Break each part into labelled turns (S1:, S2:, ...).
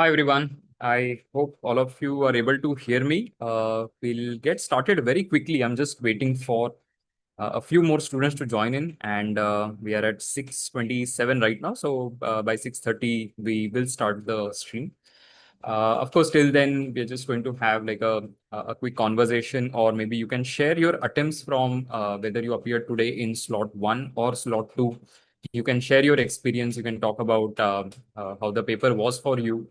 S1: Hi everyone. I hope all of you are able to hear me. We'll get started very quickly. I'm just waiting for a few more students to join in, and we are at 6:27 right now. So by 6:30 we will start the stream. Of course, till then we're just going to have like a quick conversation, or maybe you can share your attempts from whether you appeared today in slot 1 or slot 2. You can share your experience. You can talk about how the paper was for you.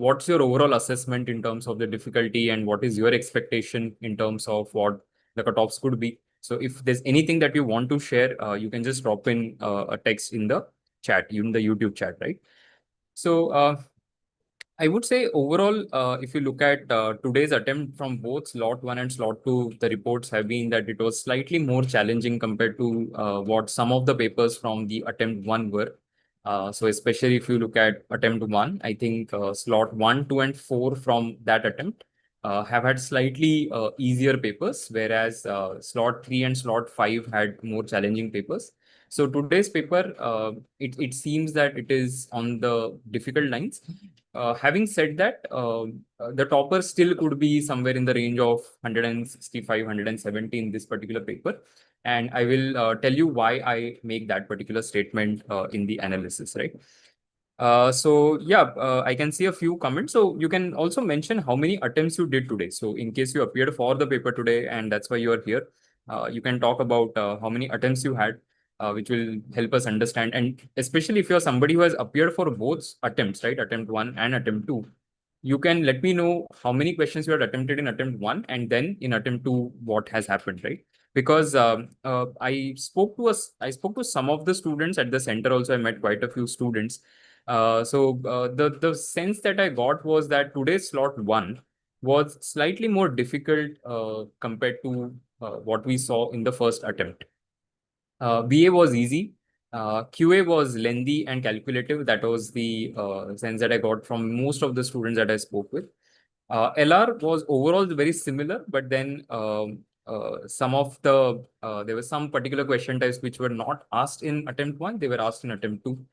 S1: What's your overall assessment in terms of the difficulty, and what is your expectation in terms of what the cutoffs could be? So if there's anything that you want to share, you can just drop in a text in the chat, in the YouTube chat, right? So I would say overall, if you look at today's attempt from both slot 1 and slot 2, the reports have been that it was slightly more challenging compared to what some of the papers from the attempt 1 were. So especially if you look at attempt 1, I think slot 1, 2, and 4 from that attempt have had slightly easier papers, whereas slot 3 and slot 5 had more challenging papers. So today's paper, it seems that it is on the difficult lines. Having said that, the topper still could be somewhere in the range of 165, 170 in this particular paper. And I will tell you why I make that particular statement in the analysis, right? I can see a few comments. So you can also mention how many attempts you did today. So in case you appeared for the paper today and that's why you are here, you can talk about how many attempts you had, which will help us understand. And especially if you're somebody who has appeared for both attempts, right? Attempt 1 and attempt 2, you can let me know how many questions you had attempted in attempt 1 and then in attempt 2, what has happened, right? Because I spoke to some of the students at the center also. I met quite a few students. The sense that I got was that today's slot 1 was slightly more difficult compared to what we saw in the first attempt. BA was easy. QA was lengthy and calculative. That was the sense that I got from most of the students that I spoke with. LR was overall very similar, but then there were some particular question types which were not asked in attempt 1, they were asked in attempt 2.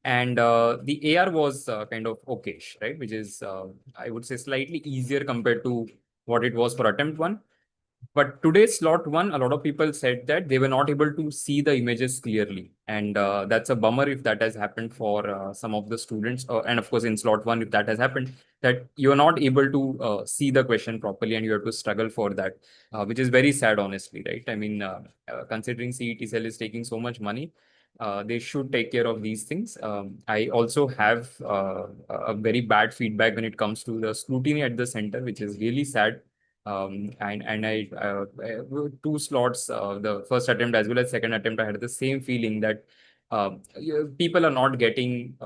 S1: And the AR was kind of okayish, right? Which is, I would say, slightly easier compared to what it was for attempt 1. But today's slot 1, a lot of people said that they were not able to see the images clearly. And that's a bummer if that has happened for some of the students. And of course, in slot 1, if that has happened, that you're not able to see the question properly and you have to struggle for that, which is very sad, honestly, right? I mean, considering CET cell is taking so much money, they should take care of these things. I also have a very bad feedback when it comes to the scrutiny at the center, which is really sad. And I two slots, the first attempt as well as second attempt, I had the same feeling that people are not getting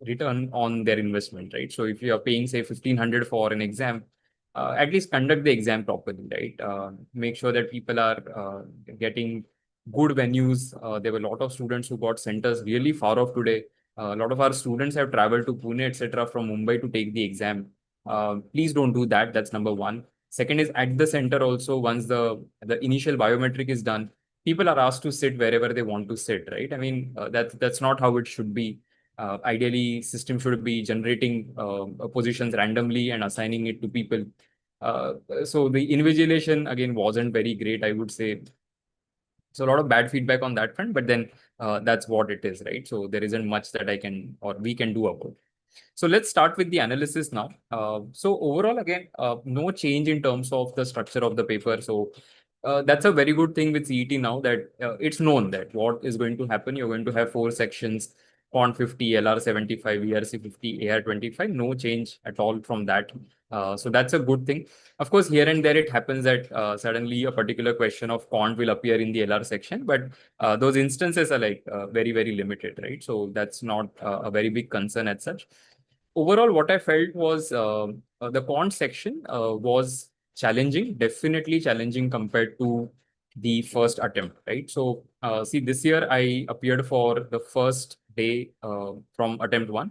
S1: return on their investment, right? So if you are paying say 1,500 for an exam, at least conduct the exam properly, right? Make sure that people are getting good venues. There were a lot of students who got centers really far off today. A lot of our students have traveled to Pune, etc., from Mumbai to take the exam. Please don't do that. That's number one. Second is at the center also, once the initial biometric is done, people are asked to sit wherever they want to sit, right? I mean, that's not how it should be. Ideally, system should be generating positions randomly and assigning it to people. So the invigilation again wasn't very great, I would say. So a lot of bad feedback on that front, but then that's what it is, right? So there isn't much that I can or we can do about it. So let's start with the analysis now. So overall, again, no change in terms of the structure of the paper. So that's a very good thing with CET now, that it's known that what is going to happen. You're going to have 4 sections: Quant 50, LR 75, ERC 50, AR 25. No change at all from that. So that's a good thing. Of course, here and there it happens that suddenly a particular question of Quant will appear in the LR section, but those instances are like very, very limited, right? So that's not a very big concern as such. Overall, what I felt was the quant section was challenging, definitely challenging compared to the first attempt, right? So see, this year I appeared for the first day from attempt 1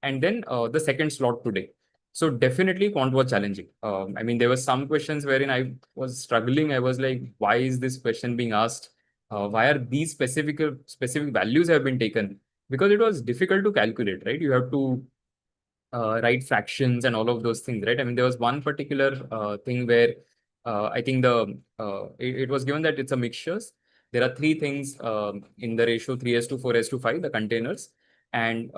S1: and then the second slot today. So definitely quant was challenging. I mean, there were some questions wherein I was struggling. I was like, why is this question being asked? Why are these specific values have been taken? Because it was difficult to calculate, right? You have to write fractions and all of those things, right? I mean, there was one particular thing where I think it was given that it's a mixtures. There are three things in the ratio 3:4 4:5, the containers. And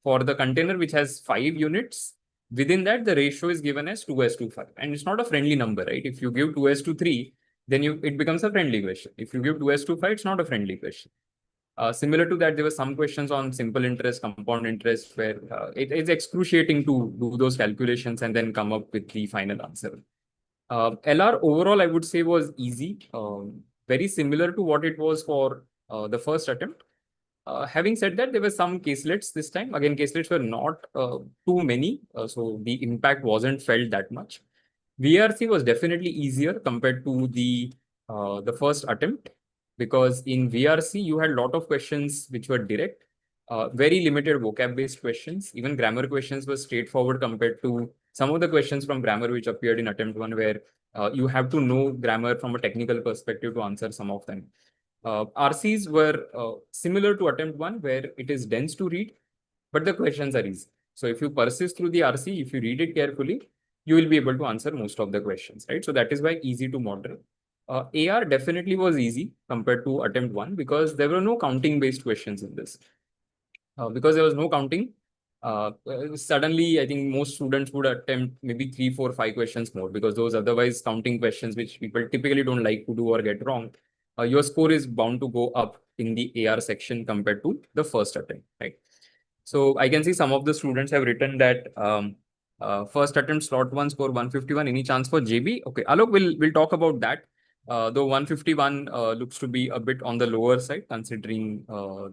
S1: for the container which has 5 units, within that, the ratio is given as 2:5. And it's not a friendly number, right? If you give 2:3, then it becomes a friendly question. If you give 2:5, it's not a friendly question. Similar to that, there were some questions on simple interest, compound interest, where it's excruciating to do those calculations and then come up with the final answer. LR overall, I would say, was easy, very similar to what it was for the first attempt. Having said that, there were some caselets this time. Again, caselets were not too many, so the impact wasn't felt that much. VRC was definitely easier compared to the first attempt, because in VRC you had a lot of questions which were direct, very limited vocab-based questions. Even grammar questions were straightforward compared to some of the questions from grammar which appeared in attempt one, where you have to know grammar from a technical perspective to answer some of them. RCs were similar to attempt one, where it is dense to read, but the questions are easy. So if you persist through the RC, if you read it carefully, you will be able to answer most of the questions, right? So that is why easy to moderate. AR definitely was easy compared to attempt one, because there were no counting based questions in this. Because there was no counting, suddenly I think most students would attempt maybe 3, 4, 5 questions more, because those otherwise counting questions which people typically don't like to do or get wrong, your score is bound to go up in the AR section compared to the first attempt, right? So I can see some of the students have written that first attempt slot 1 score 151. Any chance for JB? Okay, Alok, we'll talk about that. Though 151 looks to be a bit on the lower side considering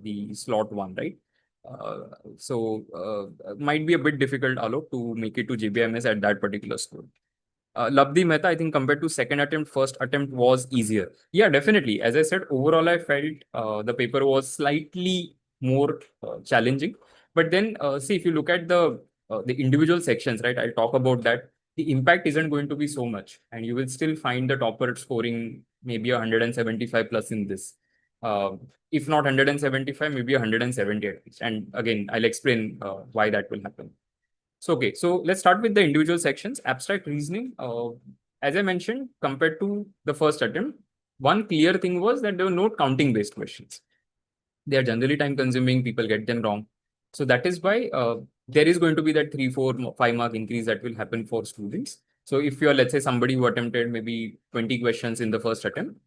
S1: the slot 1, right? Might be a bit difficult, Alok, to make it to JBMS at that particular score. Labdi Mehta, I think compared to second attempt, first attempt was easier. Yeah, definitely. As I said, overall, I felt the paper was slightly more challenging. But then, see, if you look at the individual sections, right, I'll talk about that. The impact isn't going to be so much, and you will still find the topper scoring maybe 175 plus in this. If not 175, maybe 170 at least. And again, I'll explain why that will happen. So, okay, so let's start with the individual sections. Abstract reasoning, as I mentioned, compared to the first attempt, one clear thing was that there were no counting based questions. They are generally time consuming, people get them wrong. So that is why there is going to be that 3, 4, 5 mark increase that will happen for students. So if you're, let's say, somebody who attempted maybe 20 questions in the first attempt,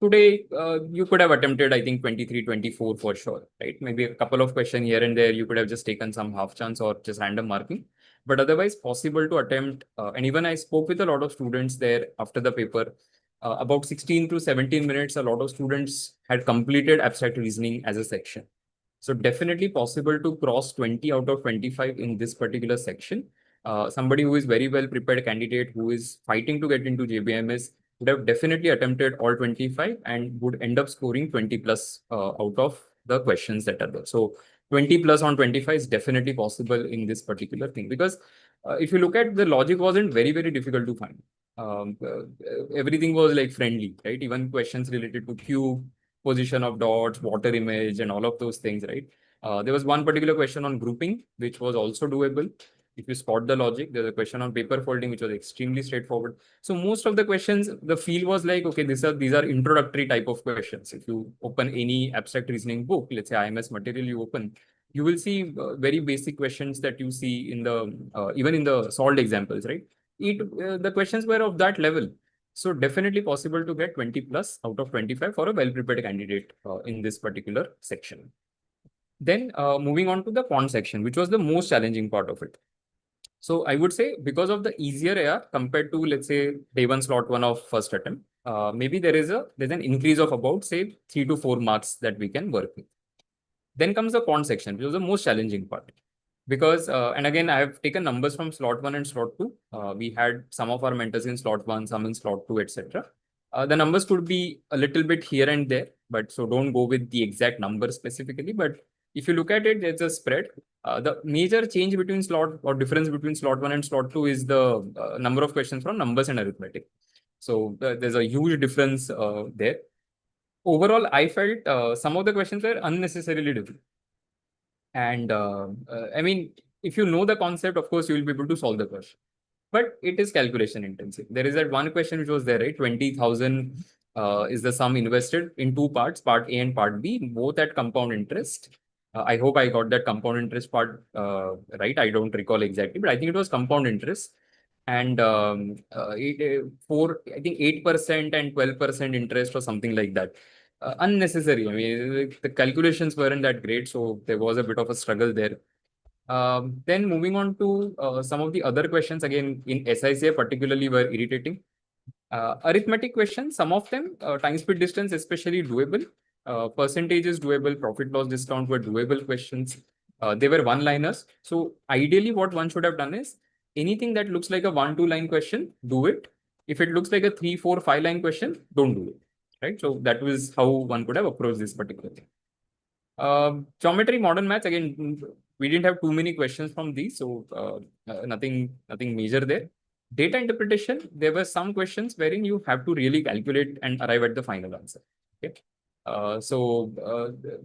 S1: today you could have attempted, I think, 23, 24 for sure, right? Maybe a couple of questions here and there, you could have just taken some half chance or just random marking. But otherwise possible to attempt. And even I spoke with a lot of students there after the paper. About 16 to 17 minutes, a lot of students had completed abstract reasoning as a section. So definitely possible to cross 20 out of 25 in this particular section. Somebody who is very well prepared candidate who is fighting to get into JBMS would have definitely attempted all 25 and would end up scoring 20 plus out of the questions that are there. So 20 plus on 25 is definitely possible in this particular thing, because if you look at the logic wasn't very, very difficult to find. Everything was like friendly, right? Even questions related to cube, position of dots, water image, and all of those things, right? There was one particular question on grouping, which was also doable. If you spot the logic, there's a question on paper folding, which was extremely straightforward. So most of the questions, the feel was like, okay, these are introductory type of questions. If you open any abstract reasoning book, let's say IMS material you open, you will see very basic questions that you see in the even in the solved examples, right? The questions were of that level. So definitely possible to get 20 plus out of 25 for a well-prepared candidate in this particular section. Then moving on to the quant section, which was the most challenging part of it. So I would say because of the easier AR compared to, let's say, day one slot one of first attempt, maybe there's an increase of about, say, 3 to 4 marks that we can work with. Then comes the quant section, which was the most challenging part. Because, and again, I have taken numbers from slot 1 and slot 2. We had some of our mentors in slot 1, some in slot 2, etc. The numbers could be a little bit here and there, but so don't go with the exact number specifically. But if you look at it, there's a spread. The major change between slot or difference between slot 1 and slot 2 is the number of questions from numbers and arithmetic. So there's a huge difference there. Overall, I felt some of the questions were unnecessarily difficult. And I mean, if you know the concept, of course, you will be able to solve the question. But it is calculation intensive. There is that one question which was there, right? 20,000 is the sum invested in two parts, part A and part B, both at compound interest. I hope I got that compound interest part right. I don't recall exactly, but I think it was compound interest. And I think 8% and 12% interest or something like that. Unnecessary. I mean, the calculations weren't that great, so there was a bit of a struggle there. Then moving on to some of the other questions, again, in SICA particularly were irritating. Arithmetic questions, some of them, time, speed, distance, especially doable. Percentage is doable, profit loss discount were doable questions. They were one-liners. So ideally, what one should have done is anything that looks like a 1-2 line question, do it. If it looks like a 3, 4, 5 line question, don't do it. Right. So that was how one could have approached this particular thing. Geometry, modern maths, again, we didn't have too many questions from these, so nothing major there. Data interpretation, there were some questions wherein you have to really calculate and arrive at the final answer. Okay.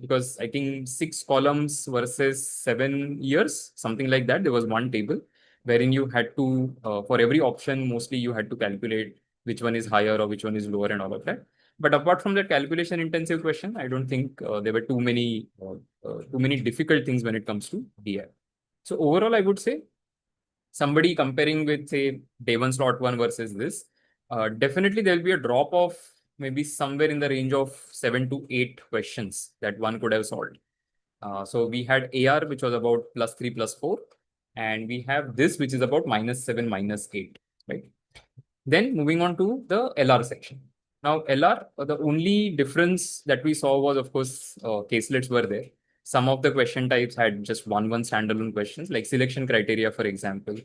S1: Because I think 6 columns versus 7 years, something like that, there was one table wherein you had to, for every option, mostly you had to calculate which one is higher or which one is lower and all of that. But apart from that calculation intensive question, I don't think there were too many difficult things when it comes to DI. So overall, I would say somebody comparing with, say, day one slot one versus this, definitely there will be a drop of maybe somewhere in the range of 7 to 8 questions that one could have solved. So we had AR, which was about +3, +4, and we have this, which is about -7, -8, right? Then moving on to the LR section. Now, LR, the only difference that we saw was, of course, caselets were there. Some of the question types had just one standalone questions, like selection criteria, for example.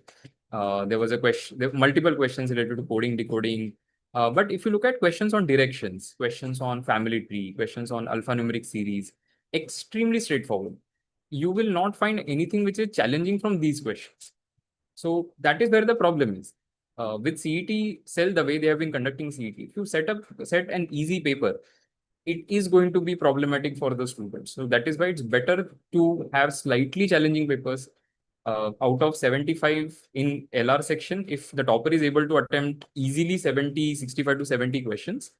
S1: There was a question, there were multiple questions related to coding, decoding. But if you look at questions on directions, questions on family tree, questions on alphanumeric series, extremely straightforward. You will not find anything which is challenging from these questions. So that is where the problem is. With CET cell, the way they have been conducting CET, if you set an easy paper, it is going to be problematic for the students. So that is why it's better to have slightly challenging papers. Out of 75 in LR section, if the topper is able to attempt easily 65 to 70 questions,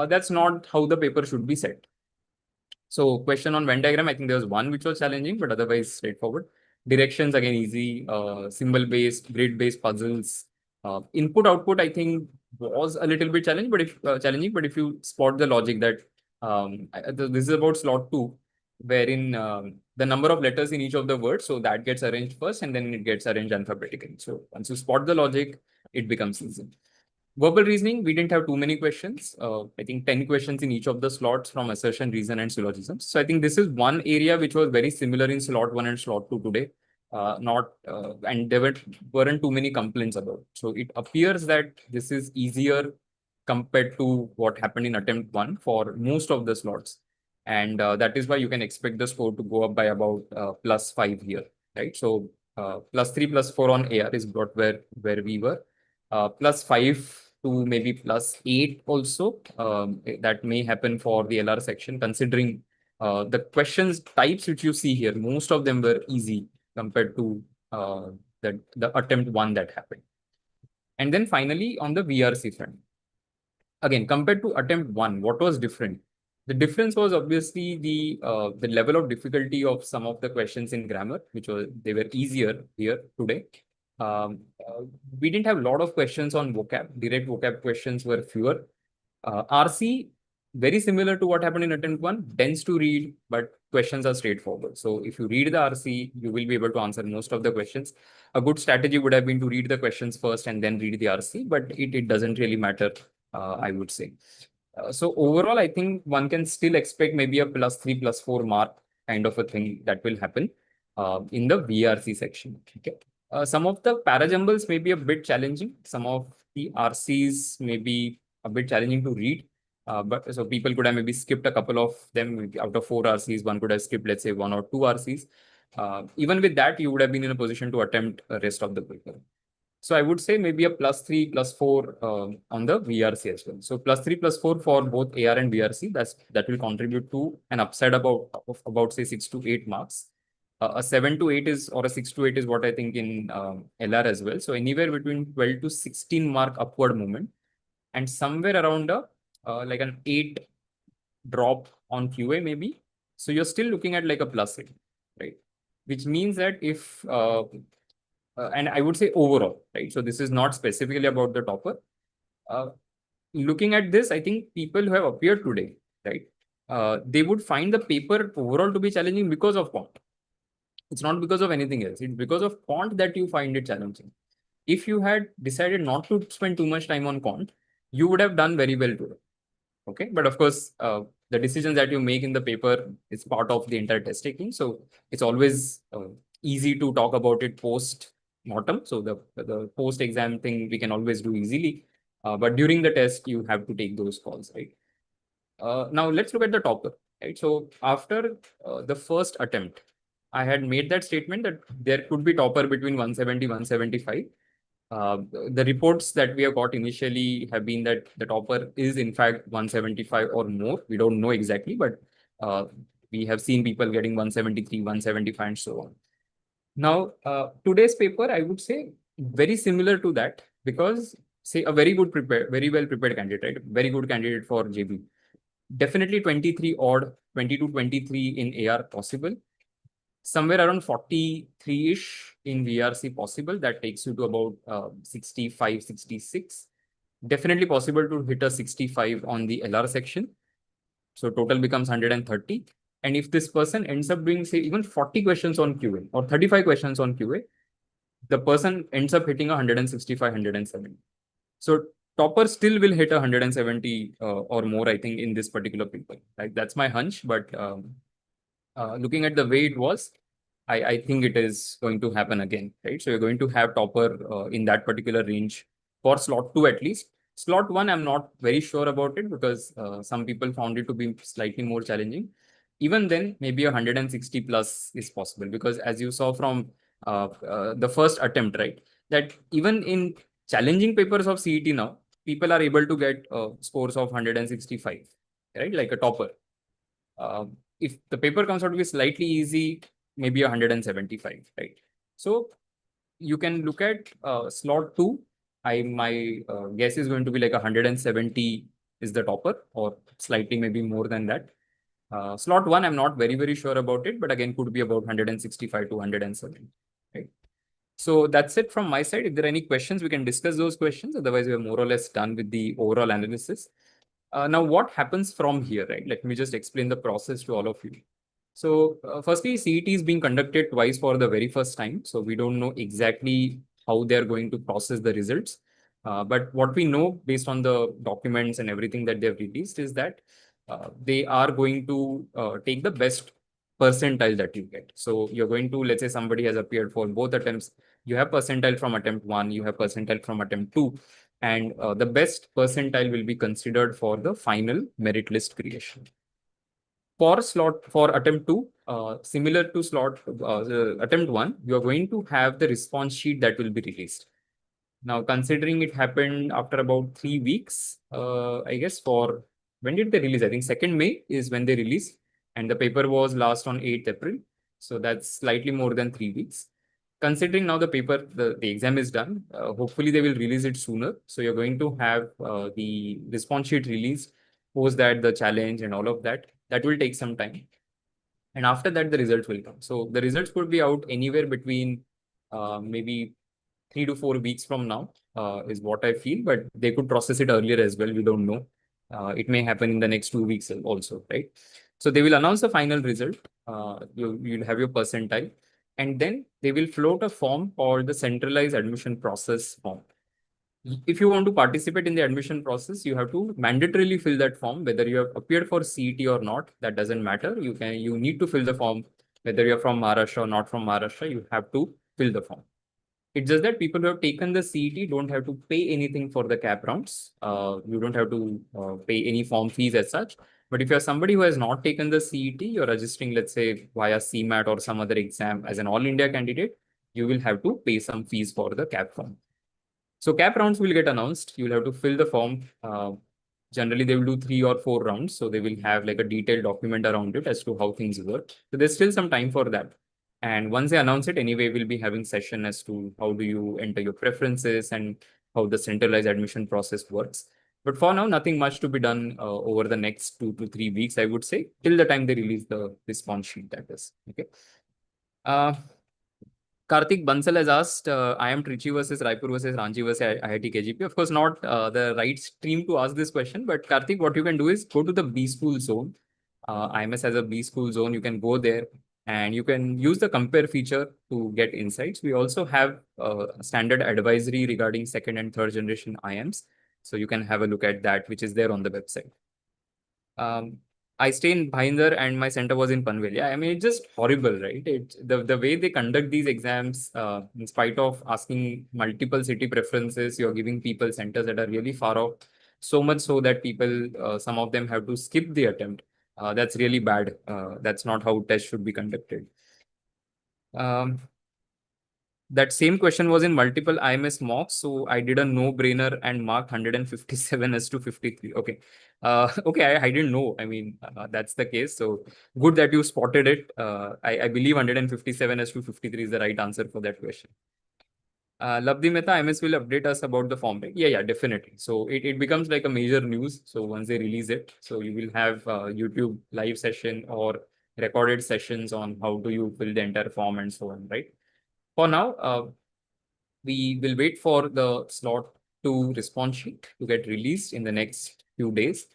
S1: that's not how the paper should be set. So question on Venn diagram, I think there was one which was challenging, but otherwise straightforward. Directions, again, easy. Symbol-based, grid-based puzzles. Input-output, I think, was a little bit challenging, but if you spot the logic that this is about slot 2, wherein the number of letters in each of the words, so that gets arranged first, and then it gets arranged alphabetically. So once you spot the logic, it becomes easy. Verbal reasoning, we didn't have too many questions. I think 10 questions in each of the slots from assertion, reason, and syllogisms. So I think this is one area which was very similar in slot 1 and slot 2 today. And there weren't too many complaints about. So it appears that this is easier compared to what happened in attempt 1 for most of the slots. And that is why you can expect the score to go up by about +5 here, right? So +3, +4 on AR is about where we were. +5 to maybe +8 also. That may happen for the LR section, considering the questions types which you see here, most of them were easy compared to the attempt 1 that happened. And then finally, on the VRC front, again, compared to attempt 1, what was different? The difference was obviously the level of difficulty of some of the questions in grammar, they were easier here today. We didn't have a lot of questions on vocab. Direct vocab questions were fewer. RC, very similar to what happened in attempt 1, dense to read, but questions are straightforward. So if you read the RC, you will be able to answer most of the questions. A good strategy would have been to read the questions first and then read the RC, but it doesn't really matter, I would say. So overall, I think one can still expect maybe a +3, +4 mark kind of a thing that will happen in the VRC section. Okay. Some of the parajumbles may be a bit challenging. Some of the RCs may be a bit challenging to read. But so people could have maybe skipped a couple of them. Out of 4 RCs, one could have skipped, let's say, 1 or 2 RCs. Even with that, you would have been in a position to attempt the rest of the paper. So I would say maybe a +3, +4 on the VRC as well. So +3, +4 for both AR and VRC. That will contribute to an upside of about say 6 to 8 marks. A 7 to 8 is, or a 6 to 8 is what I think in LR as well. So anywhere between 12 to 16 mark upward movement, and somewhere around a like an 8 drop on QA maybe. So you're still looking at like a plus rate, right? Which means that if and I would say overall, right? So this is not specifically about the topper. Uh, Looking at this, I think people who have appeared today, right, they would find the paper overall to be challenging because of quant. It's not because of anything else. It's because of quant that you find it challenging. If you had decided not to spend too much time on quant, you would have done very well today. Okay, but of course, the decisions that you make in the paper is part of the entire test taking. So it's always easy to talk about it post mortem. So the post exam thing we can always do easily, but during the test you have to take those calls, right? Now let's look at the topper, right? So after the first attempt, I had made that statement that there could be topper between 170, 175. The reports that we have got initially have been that the topper is in fact 175 or more. We don't know exactly, but we have seen people getting 173, 175 and so on. Now, today's paper, I would say very similar to that, because say a very well prepared candidate, right? Very good candidate for JB. Definitely 23 odd, 20 to 23 in AR possible. Somewhere around 43-ish in VRC possible. That takes you to about 65, 66. Definitely possible to hit a 65 on the LR section. So total becomes 130. And if this person ends up doing, say, even 40 questions on QA or 35 questions on QA, the person ends up hitting 165, 170. So topper still will hit 170 or more, I think, in this particular paper. Like that's my hunch, but looking at the way it was, I think it is going to happen again, right? So you're going to have topper in that particular range for slot 2 at least. Slot 1, I'm not very sure about it because some people found it to be slightly more challenging. Even then, maybe 160 plus is possible because as you saw from the first attempt, right, that even in challenging papers of CET now, people are able to get scores of 165, right, like a topper. If the paper comes out to be slightly easy, maybe 175, right? So you can look at slot 2. My guess is going to be like 170 is the topper, or slightly maybe more than that. Slot 1, I'm not very sure about it, but again, could be about 165 to 170, right? So that's it from my side. If there are any questions, we can discuss those questions. Otherwise, we are more or less done with the overall analysis. Now, what happens from here, right? Let me just explain the process to all of you. So, firstly, CET is being conducted twice for the very first time. So, we don't know exactly how they're going to process the results. But what we know based on the documents and everything that they've released is that they are going to take the best percentile that you get. So, you're going to, let's say somebody has appeared for both attempts. You have percentile from attempt 1, you have percentile from attempt 2. And the best percentile will be considered for the final merit list creation. For attempt 2, similar to attempt 1, you are going to have the response sheet that will be released. Now, considering it happened after about 3 weeks, I guess when did they release? I think 2nd May is when they released, and the paper was last on 8th April. So that's slightly more than 3 weeks. Considering now the exam is done, hopefully they will release it sooner. So you're going to have the response sheet released, post that the challenge and all of that. That will take some time. And after that, the results will come. So the results could be out anywhere between maybe 3 to 4 weeks from now, is what I feel, but they could process it earlier as well. We don't know. It may happen in the next 2 weeks also, right? So they will announce the final result. You'll have your percentile, and then they will float a form called the centralized admission process form. If you want to participate in the admission process, you have to mandatorily fill that form, whether you have appeared for CET or not. That doesn't matter. You need to fill the form, whether you're from Maharashtra or not from Maharashtra. You have to fill the form. It's just that people who have taken the CET don't have to pay anything for the cap rounds. You don't have to pay any form fees as such. But if you're somebody who has not taken the CET, you're registering, let's say, via CMAT or some other exam as an all India candidate, you will have to pay some fees for the cap form. So cap rounds will get announced. You'll have to fill the form. Generally, they will do 3 or 4 rounds. So they will have like a detailed document around it as to how things work. So there's still some time for that. And once they announce it, anyway, we'll be having session as to how do you enter your preferences and how the centralized admission process works. But for now, nothing much to be done over the next 2 to 3 weeks, I would say, till the time they release the response sheet, that is. Okay. Karthik Bansal has asked, I am Trichy versus Raipur versus Ranchi versus IIT KGP. Of course, not the right stream to ask this question, but Karthik, what you can do is go to the B school zone. IMS has a B school zone. You can go there and you can use the compare feature to get insights. We also have standard advisory regarding second and third generation IMs. So you can have a look at that, which is there on the website. I stay in Bhainder and my center was in Panvel. Yeah, I mean, it's just horrible, right? The way they conduct these exams, in spite of asking multiple city preferences, you're giving people centers that are really far off, so much so that people, some of them have to skip the attempt. That's really bad. That's not how tests should be conducted. That same question was in multiple IMS mocks, so I did a no-brainer and marked 157 as to 53. Okay. Okay, I didn't know. I mean, that's the case. So good that you spotted it. I believe 157 as to 53 is the right answer for that question. Labdi Mehta, IMS will update us about the form break. Yeah, definitely. So it becomes like a major news. So once they release it, so you will have YouTube live session or recorded sessions on how do you fill the entire form and so on, right? For now, we will wait for the slot to response sheet to get released in the next few days.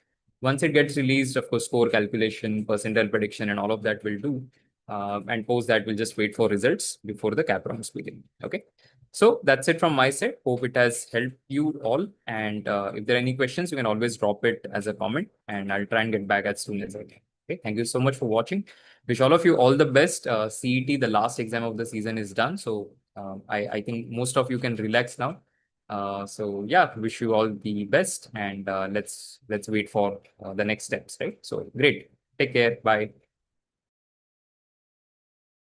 S1: Once it gets released, of course, score calculation, percentile prediction, and all of that will do. And post that, we'll just wait for results before the cap rounds begin. Okay. So that's it from my side. Hope it has helped you all. And if there are any questions, you can always drop it as a comment and I'll try and get back as soon as I can. Okay. Thank you so much for watching. Wish all of you all the best. CET, the last exam of the season is done. So I think most of you can relax now. So yeah, wish you all the best and let's wait for the next steps, right? So great. Take care. Bye.